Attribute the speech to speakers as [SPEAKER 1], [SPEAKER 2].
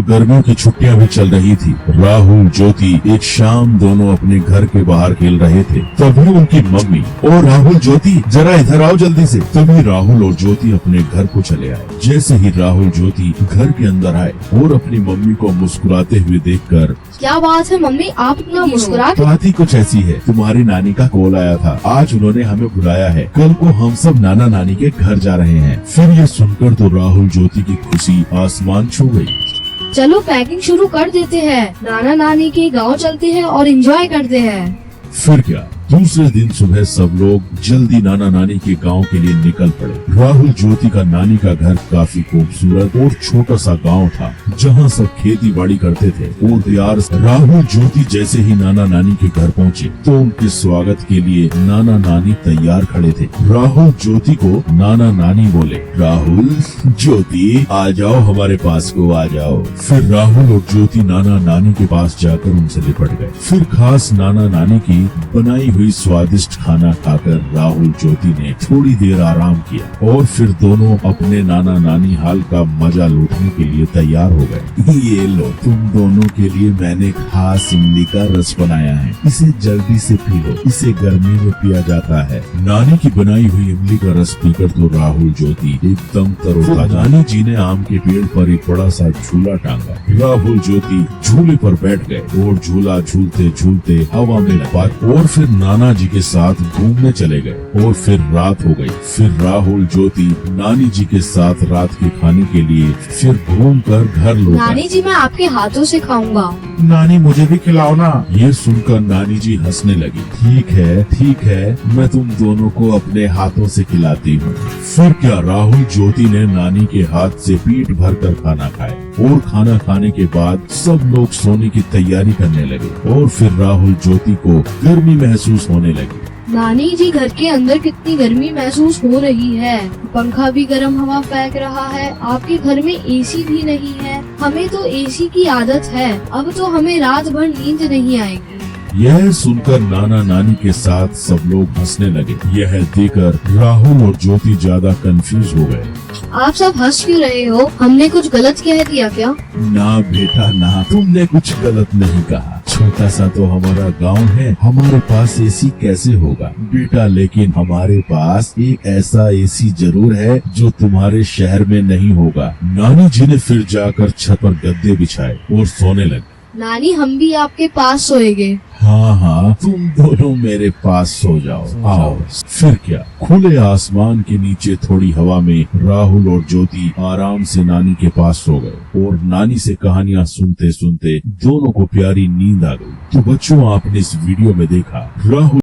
[SPEAKER 1] गर्मियों की छुट्टियां भी चल रही थी। राहुल, ज्योति एक शाम दोनों अपने घर के बाहर खेल रहे थे। तभी उनकी मम्मी, ओ राहुल, ज्योति जरा इधर आओ जल्दी से। तभी राहुल और ज्योति अपने घर को चले आए। जैसे ही राहुल ज्योति घर के अंदर आए और अपनी मम्मी को मुस्कुराते हुए देखकर,
[SPEAKER 2] क्या बात है मम्मी, आप इतना मुस्कुरा?
[SPEAKER 1] बात ही कुछ ऐसी है, तुम्हारी नानी का कॉल आया था। आज उन्होंने हमें बुलाया है। कल को हम सब नाना नानी के घर जा रहे हैं। फिर ये सुनकर तो राहुल ज्योति की खुशी आसमान छू गई।
[SPEAKER 2] चलो पैकिंग शुरू कर देते हैं, नाना नानी के गांव चलते हैं और एंजॉय करते हैं।
[SPEAKER 1] फिर क्या, दूसरे दिन सुबह सब लोग जल्दी नाना नानी के गांव के लिए निकल पड़े। राहुल ज्योति का नानी का घर काफी खूबसूरत और छोटा सा गांव था, जहां सब खेती बाड़ी करते थे। और यार, राहुल ज्योति जैसे ही नाना नानी के घर पहुंचे तो उनके स्वागत के लिए नाना नानी तैयार खड़े थे। राहुल ज्योति को नाना नानी बोले, राहुल, ज्योति आ जाओ, हमारे पास को आ जाओ। फिर राहुल और ज्योति नाना नानी के पास जाकर उनसे लिपट गए। फिर खास नाना नानी की बनाई हुई स्वादिष्ट खाना खाकर राहुल ज्योति ने थोड़ी देर आराम किया और फिर दोनों अपने नाना नानी हाल का मजा लूटने के लिए तैयार हो गए। ये लो, तुम दोनों के लिए मैंने खास इमली का रस बनाया है, इसे जल्दी से पी लो, इसे गर्मी में पिया जाता है। नानी की बनाई हुई इमली का रस पीकर तो राहुल ज्योति एकदम तरोताजा। नानी जी ने आम के पेड़ पर एक बड़ा सा झूला टांगा। राहुल ज्योति झूले पर बैठ गए और झूला झूलते झूलते हवा में लगा और फिर नाना जी के साथ घूमने चले गए। और फिर रात हो गई। फिर राहुल ज्योति नानी जी के साथ रात के खाने के लिए फिर घूमकर घर लौट आए।
[SPEAKER 2] नानी जी, मैं आपके हाथों से खाऊंगा।
[SPEAKER 1] नानी, मुझे भी खिलाओ ना। ये सुनकर नानी जी हंसने लगी। ठीक है, मैं तुम दोनों को अपने हाथों से खिलाती हूँ। फिर क्या, राहुल ज्योति ने नानी के हाथ से पेट भर कर खाना खाया और खाना खाने के बाद सब लोग सोने की तैयारी करने लगे। और फिर राहुल ज्योति को गर्मी महसूस होने लगी।
[SPEAKER 2] नानी जी, घर के अंदर कितनी गर्मी महसूस हो रही है, पंखा भी गर्म हवा फेंक रहा है, आपके घर में एसी भी नहीं है। हमें तो एसी की आदत है, अब तो हमें रात भर नींद नहीं आएगी।
[SPEAKER 1] यह सुनकर नाना नानी के साथ सब लोग हंसने लगे। यह देखकर राहुल और ज्योति ज्यादा कंफ्यूज हो गए।
[SPEAKER 2] आप सब हंस क्यों रहे हो? हमने कुछ गलत कह दिया क्या?
[SPEAKER 1] ना बेटा ना, तुमने कुछ गलत नहीं कहा। छोटा सा तो हमारा गांव है, हमारे पास एसी कैसे होगा बेटा, लेकिन हमारे पास एक ऐसा एसी जरूर है जो तुम्हारे शहर में नहीं होगा। नानी जी ने फिर जाकर छत पर गद्दे बिछाए और सोने लगे।
[SPEAKER 2] नानी, हम भी आपके पास सोएंगे।
[SPEAKER 1] हाँ, तुम दोनों मेरे पास सो जाओ। आओ। फिर क्या, खुले आसमान के नीचे थोड़ी हवा में राहुल और ज्योति आराम से नानी के पास सो गए और नानी से कहानियां सुनते सुनते दोनों को प्यारी नींद आ गई। तो बच्चों, आपने इस वीडियो में देखा राहुल